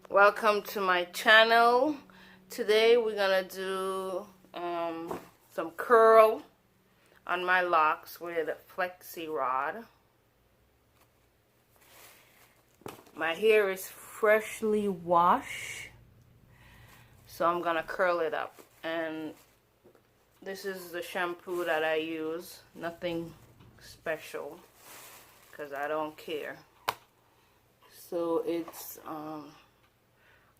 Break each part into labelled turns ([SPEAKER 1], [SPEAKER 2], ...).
[SPEAKER 1] Welcome to my channel. Today we're gonna do some curl on my locks with a flexi rod. My hair is freshly washed, so I'm gonna curl it up, and this is the shampoo that I use. Nothing special because I don't care. So it's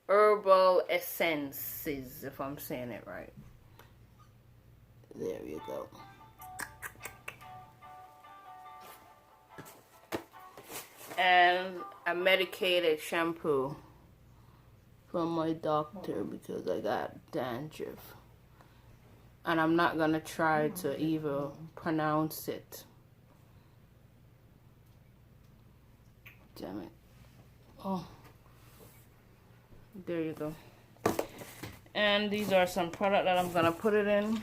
[SPEAKER 1] herbal essences, if I'm saying it right. There you go. And a medicated shampoo from my doctor because I got dandruff. And I'm not gonna try to even pronounce it. Damn it. Oh. There you go. And these are some product that I'm gonna put in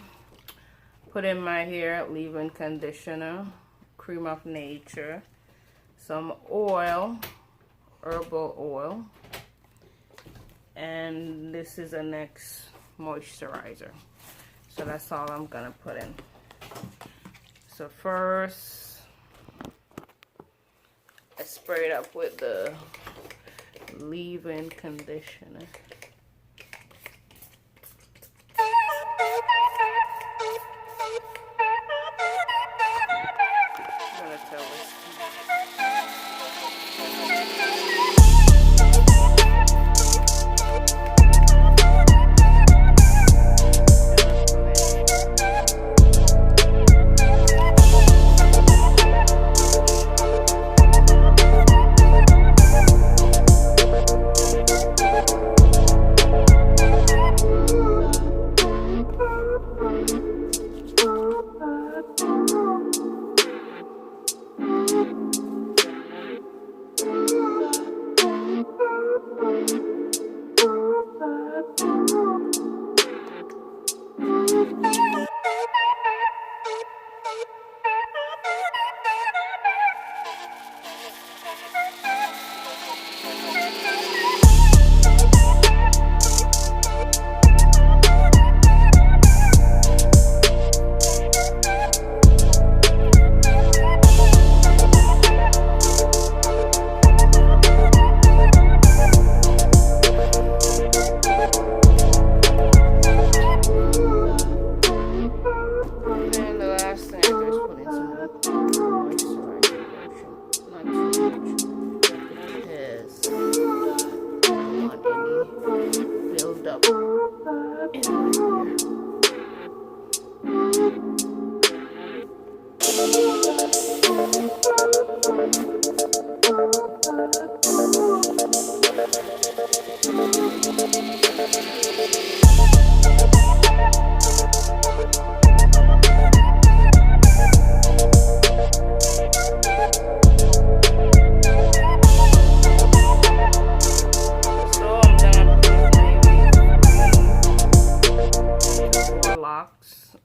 [SPEAKER 1] my hair: leave-in conditioner, cream of nature, some oil, herbal oil, and this is a next moisturizer. So that's all I'm gonna put in. So first I spray it up with the leave-in conditioner. I'm gonna tell this.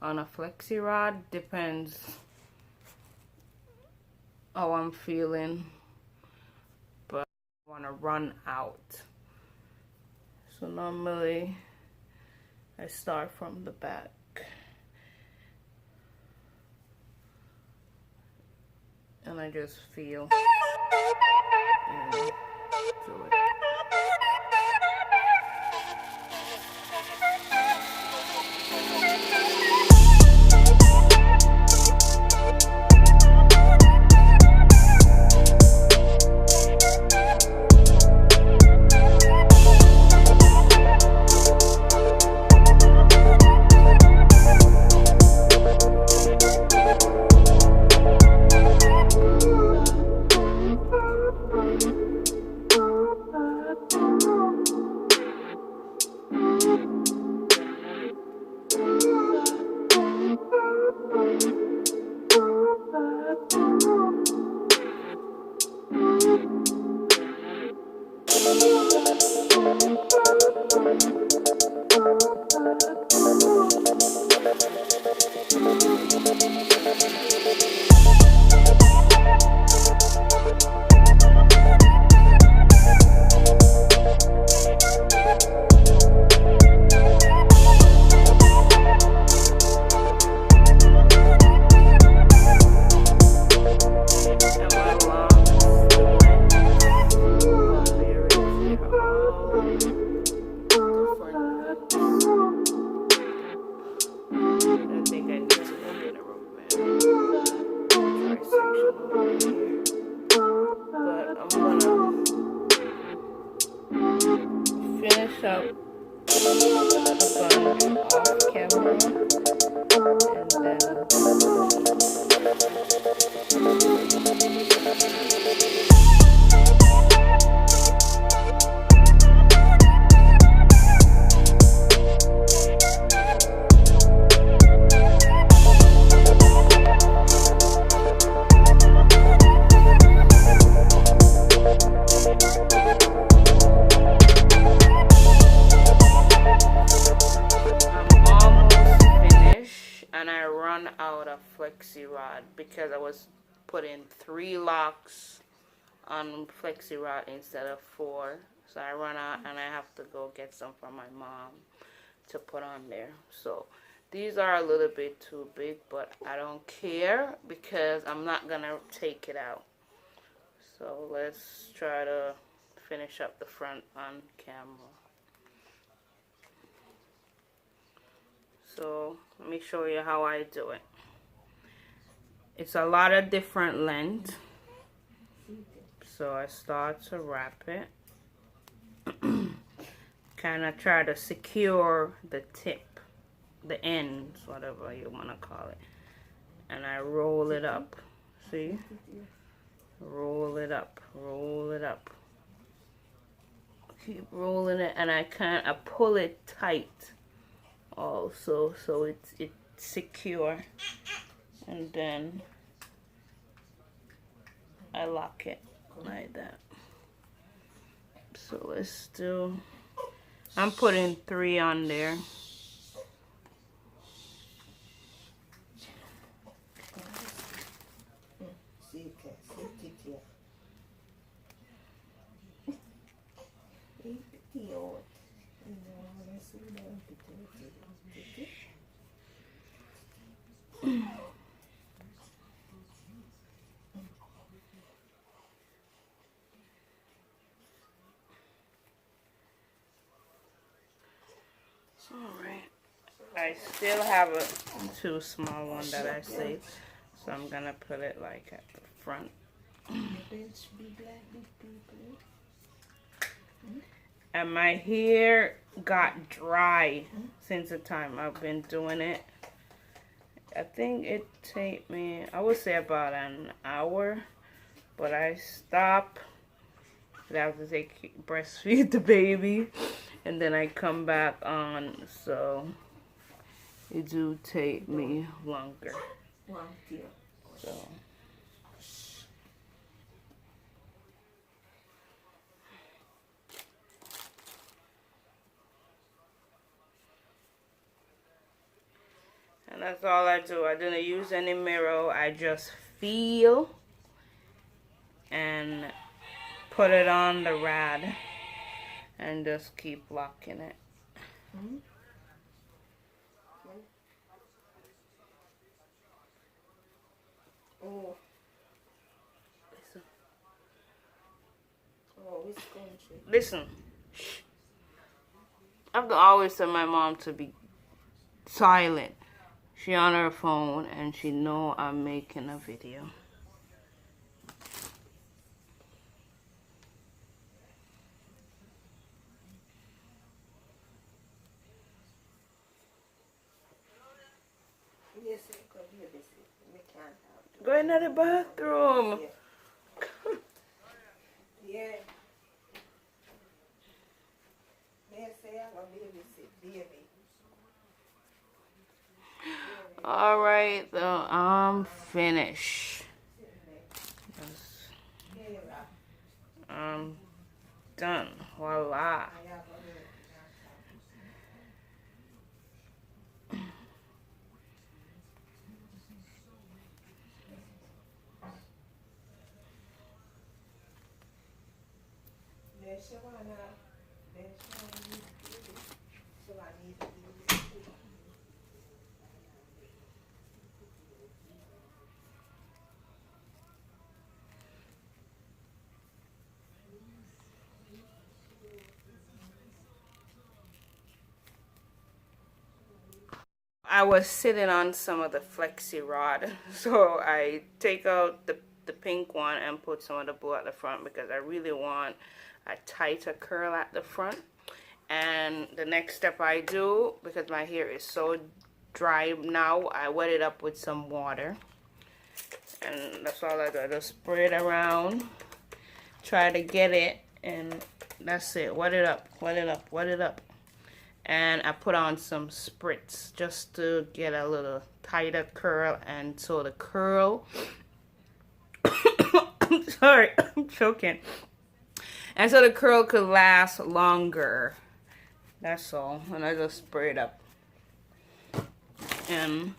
[SPEAKER 1] On a flexi rod, depends how I'm feeling, but I want to run out. So normally I start from the back and I just feel and do it. Finish up a bunch off camera, and then out of Flexi rod because I was putting 3 locks on Flexi rod instead of 4, so I run out and I have to go get some from my mom to put on there. So these are a little bit too big, but I don't care because I'm not gonna take it out. So let's try to finish up the front on camera. So let me show you how I do it. It's a lot of different length. So I start to wrap it. Kind of try to secure the tip, the ends, whatever you want to call it. And I roll it up. See? Roll it up, roll it up. Keep rolling it, and I pull it tight also, so it's secure, and then I lock it like that. So let's do, I'm putting 3 on there. Alright, I still have a 2 small one that I saved, so I'm gonna put it like at the front. And my hair got dry since the time I've been doing it. I think it take me, I would say about an hour, but I stop. I have to breastfeed the baby, and then I come back on, so it do take me longer. So and that's all I do. I didn't use any mirror. I just feel and put it on the rod and just keep locking it. Oh. Listen. I have to always tell my mom to be silent. She on her phone and she know I'm making a video. Go into the bathroom.
[SPEAKER 2] Yeah.
[SPEAKER 1] All right, so I'm finished. I'm done. Voila. I was sitting on some of the Flexi rod, so I take out the pink one and put some of the blue at the front because I really want a tighter curl at the front. And the next step I do, because my hair is so dry now, I wet it up with some water. And that's all I do. I just spray it around, try to get it, and that's it. Wet it up, wet it up, wet it up. And I put on some spritz just to get a little tighter curl, and so the curl sorry, I'm choking. And so the curl could last longer. That's all. And I just spray it up. And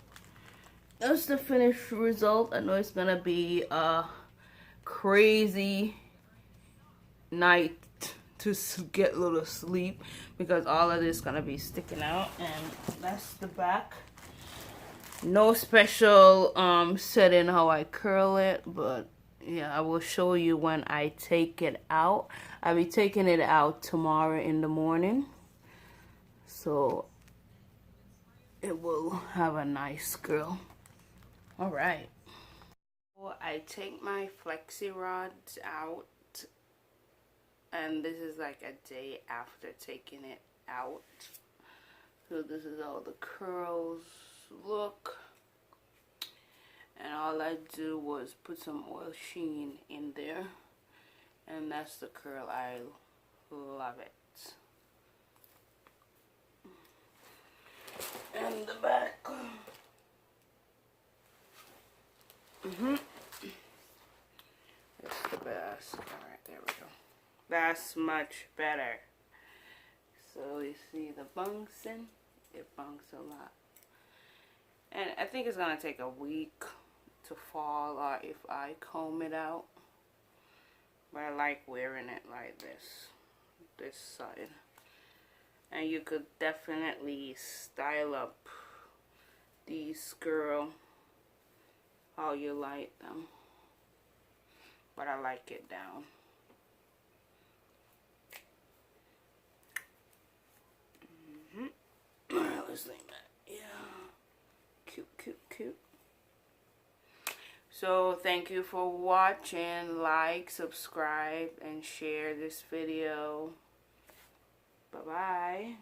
[SPEAKER 1] that's the finished result. I know it's gonna be a crazy night to get a little sleep because all of this is gonna be sticking out. And that's the back. No special setting how I curl it, but yeah, I will show you when I take it out. I'll be taking it out tomorrow in the morning, so it will have a nice curl. All right, so I take my Flexi rods out, and this is like a day after taking it out. So this is all the curls look. And all I do was put some oil sheen in there. And that's the curl. I love it. And the back. That's the best. Alright, there we go. That's much better. So you see the bouncing? It bounces a lot. And I think it's going to take a week to fall or if I comb it out. But I like wearing it like this side. And you could definitely style up these girl how you like them. But I like it down. Alright, let's leave that. Yeah. Cute, cute, cute. So thank you for watching. Like, subscribe, and share this video. Bye bye.